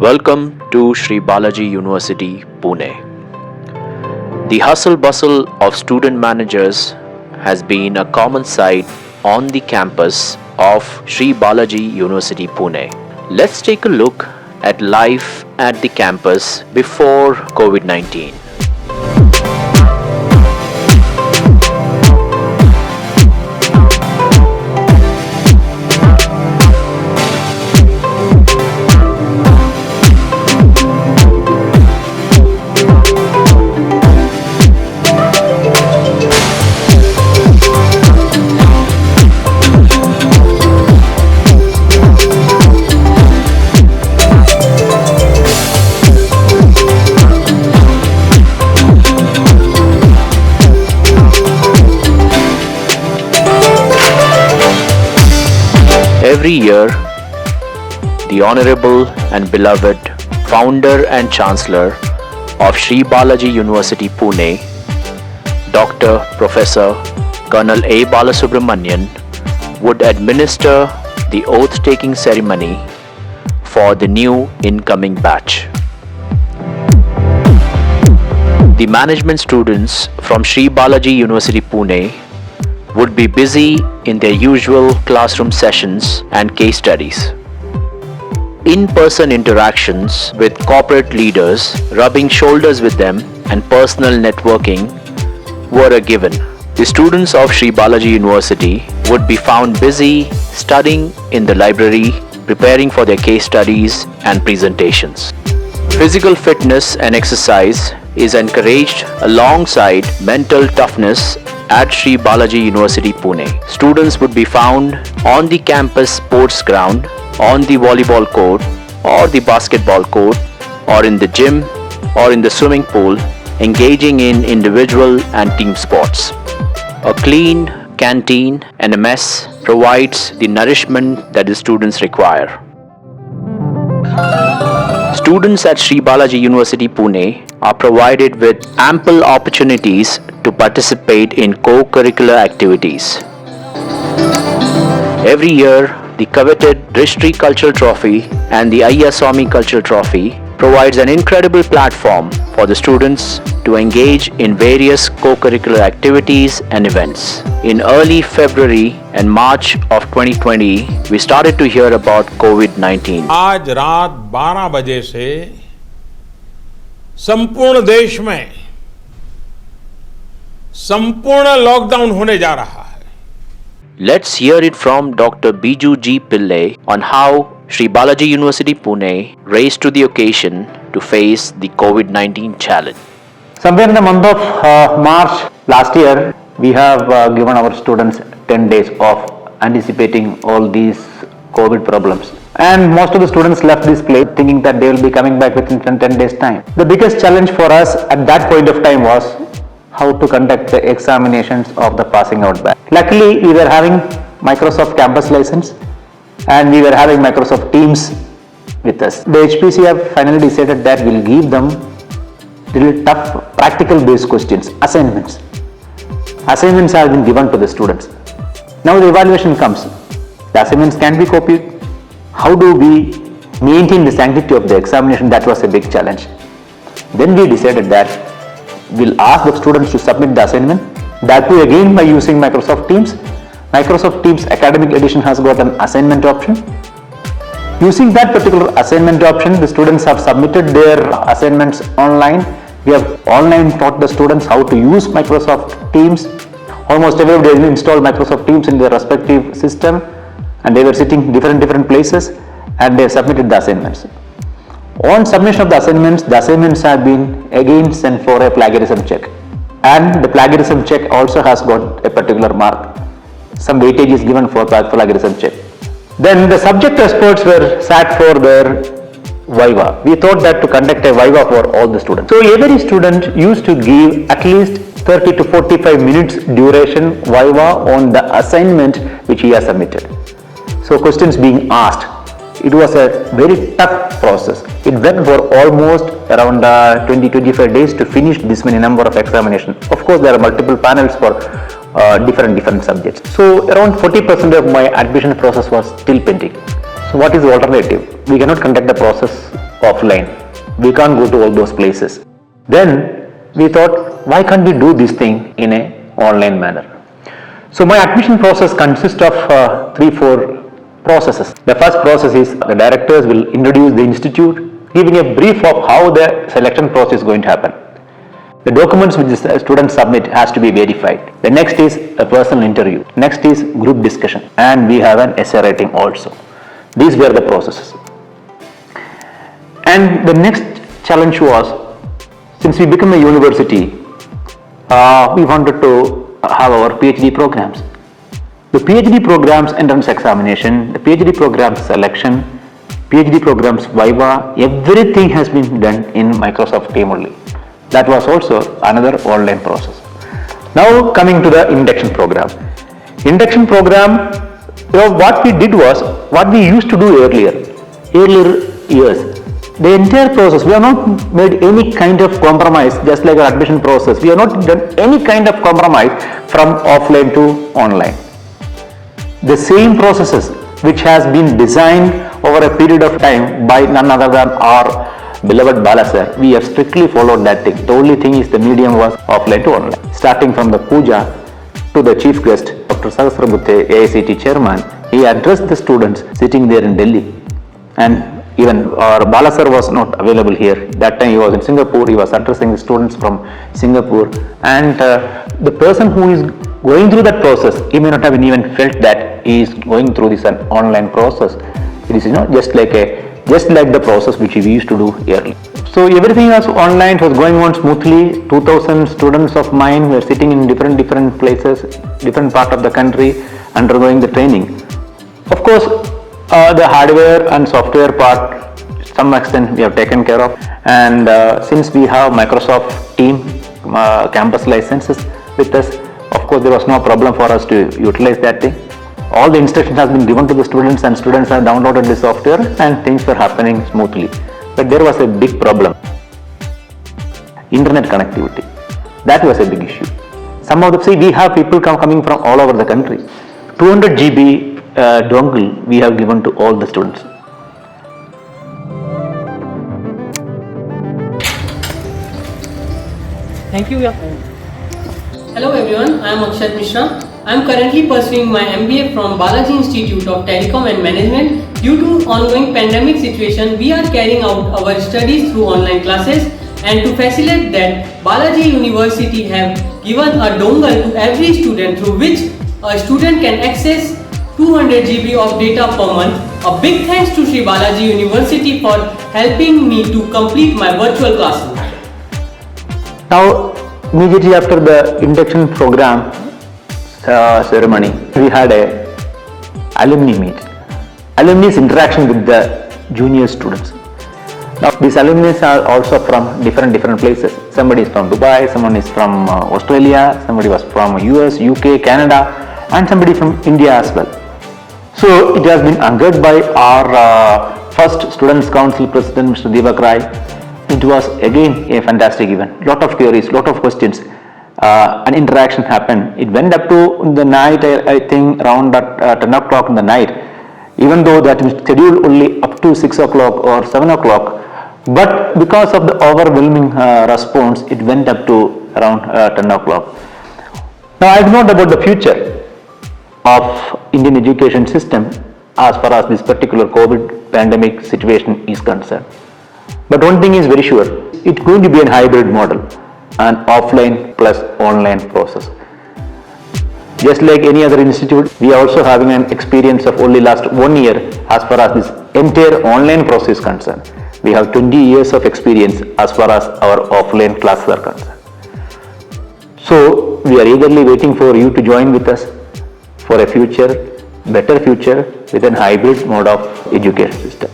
Welcome to Sri Balaji University, Pune. The hustle bustle of student managers has been a common sight on the campus of Sri Balaji University, Pune. Let's take a look at life at the campus before COVID-19. Every year, the Honorable and beloved Founder and Chancellor of Sri Balaji University, Pune, Dr. Professor Colonel A. Balasubramanian would administer the oath-taking ceremony for the new incoming batch. The management students from Sri Balaji University, Pune would be busy in their usual classroom sessions and case studies. In-person interactions with corporate leaders, rubbing shoulders with them, and personal networking were a given. The students of Sri Balaji University would be found busy studying in the library, preparing for their case studies and presentations. Physical fitness and exercise is encouraged alongside mental toughness at Sri Balaji University, Pune. Students would be found on the campus sports ground, on the volleyball court or the basketball court, or in the gym or in the swimming pool, engaging in individual and team sports. A clean canteen and a mess provides the nourishment that the students require. Students at Sri Balaji University, Pune are provided with ample opportunities to participate in co-curricular activities. Every year, the coveted Drishti Cultural Trophy and the Ayyaswamy Cultural Trophy provides an incredible platform for the students to engage in various co-curricular activities and events. In early February and March of 2020, we started to hear about COVID-19. आज रात 12 बजे से संपूर्ण देश में संपूर्ण lockdown होने जा रहा है. Let's hear it from Dr. Biju G. Pillai on how Sri Balaji University, Pune raised to the occasion to face the COVID-19 challenge. Somewhere in the month of March last year, we have given our students 10 days of anticipating all these COVID problems. And most of the students left this place thinking that they will be coming back within 10 days time. The biggest challenge for us at that point of time was how to conduct the examinations of the passing out batch. Luckily, we were having Microsoft campus license and we were having Microsoft Teams with us. The HPC have finally decided that we'll give them little tough practical based questions, assignments. Assignments have been given to the students. Now the evaluation comes. The assignments can be copied. How do we maintain the sanctity of the examination? That was a big challenge. Then we decided that we'll ask the students to submit the assignment. That too again by using Microsoft Teams. Microsoft Teams Academic Edition has got an assignment option. Using that particular assignment option, the students have submitted their assignments online. We have online taught the students how to use Microsoft Teams. Almost everybody has installed Microsoft Teams in their respective system and they were sitting different places and they submitted the assignments. On submission of the assignments have been again sent for a plagiarism check. And the plagiarism check also has got a particular mark. Some weightage is given for plagiarism check. Then the subject experts were sat for their viva. We thought that to conduct a viva for all the students. So every student used to give at least 30 to 45 minutes duration viva on the assignment which he has submitted. So questions being asked. It was a very tough process. It went for almost around 20-25 days to finish this many number of examinations. Of course, there are multiple panels for different subjects. So around 40% of my admission process was still pending. So what is the alternative? We cannot conduct the process offline. We can't go to all those places. Then we thought, why can't we do this thing in an online manner? So my admission process consists of 3-4 processes. The first process is the directors will introduce the institute, giving a brief of how the selection process is going to happen. The documents which the students submit has to be verified. The next is a personal interview. Next is group discussion, and we have an essay writing also. These were the processes. And the next challenge was, since we become a university, we wanted to have our PhD programs. The PhD programs entrance examination, the PhD programs selection, PhD programs viva, everything has been done in Microsoft Team only. That was also another online process. Now coming to the induction program. Induction program, what we did was, what we used to do earlier years. The entire process, we have not made any kind of compromise, just like our admission process. We have not done any kind of compromise from offline to online. The same processes which has been designed over a period of time by none other than our beloved Bala sir, we have strictly followed that thing. The only thing is the medium was offline to online. Starting from the puja to the chief guest, Dr. Sahasrabudhe, AICT chairman, he addressed the students sitting there in Delhi. And even our Bala sir was not available here. That time he was in Singapore, he was addressing the students from Singapore. And the person who is going through that process, he may not have even felt that he is going through this online process. It is just like the process which we used to do earlier. So everything was online, it was going on smoothly. 2000 students of mine were sitting in different places, different part of the country, undergoing the training. Of course, the hardware and software part, to some extent we have taken care of. And since we have Microsoft Team campus licenses with us, of course there was no problem for us to utilize that thing. All the instructions have been given to the students, and students have downloaded the software, and things were happening smoothly. But there was a big problem. Internet connectivity. That was a big issue. Some of the, we have people coming from all over the country. 200 GB dongle we have given to all the students. Thank you. Hello everyone, I am Akshat Mishra. I am currently pursuing my MBA from Balaji Institute of Telecom and Management. Due to ongoing pandemic situation, we are carrying out our studies through online classes, and to facilitate that, Balaji University have given a dongle to every student through which a student can access 200 GB of data per month. A big thanks to Sri Balaji University for helping me to complete my virtual classes. Now, immediately after the induction program ceremony, we had a alumni meet. Alumni's interaction with the junior students. Now, these alumni are also from different places. Somebody is from Dubai, someone is from Australia, somebody was from US, UK, Canada, and somebody from India as well. So, it has been anchored by our first Students' Council President, Mr. Divakrai. It was again a fantastic event. Lot of queries, lot of questions. An interaction happened. It went up to the night, I think around 10 o'clock in the night, even though that was scheduled only up to 6 o'clock or 7 o'clock. But because of the overwhelming response, it went up to around 10 o'clock. Now, I know about the future of Indian education system as far as this particular COVID pandemic situation is concerned. But one thing is very sure, it's going to be a hybrid model, an offline plus online process. Just like any other institute, we are also having an experience of only last 1 year as far as this entire online process is concerned. We have 20 years of experience as far as our offline classes are concerned. So, we are eagerly waiting for you to join with us for a future, better future with a hybrid mode of education system.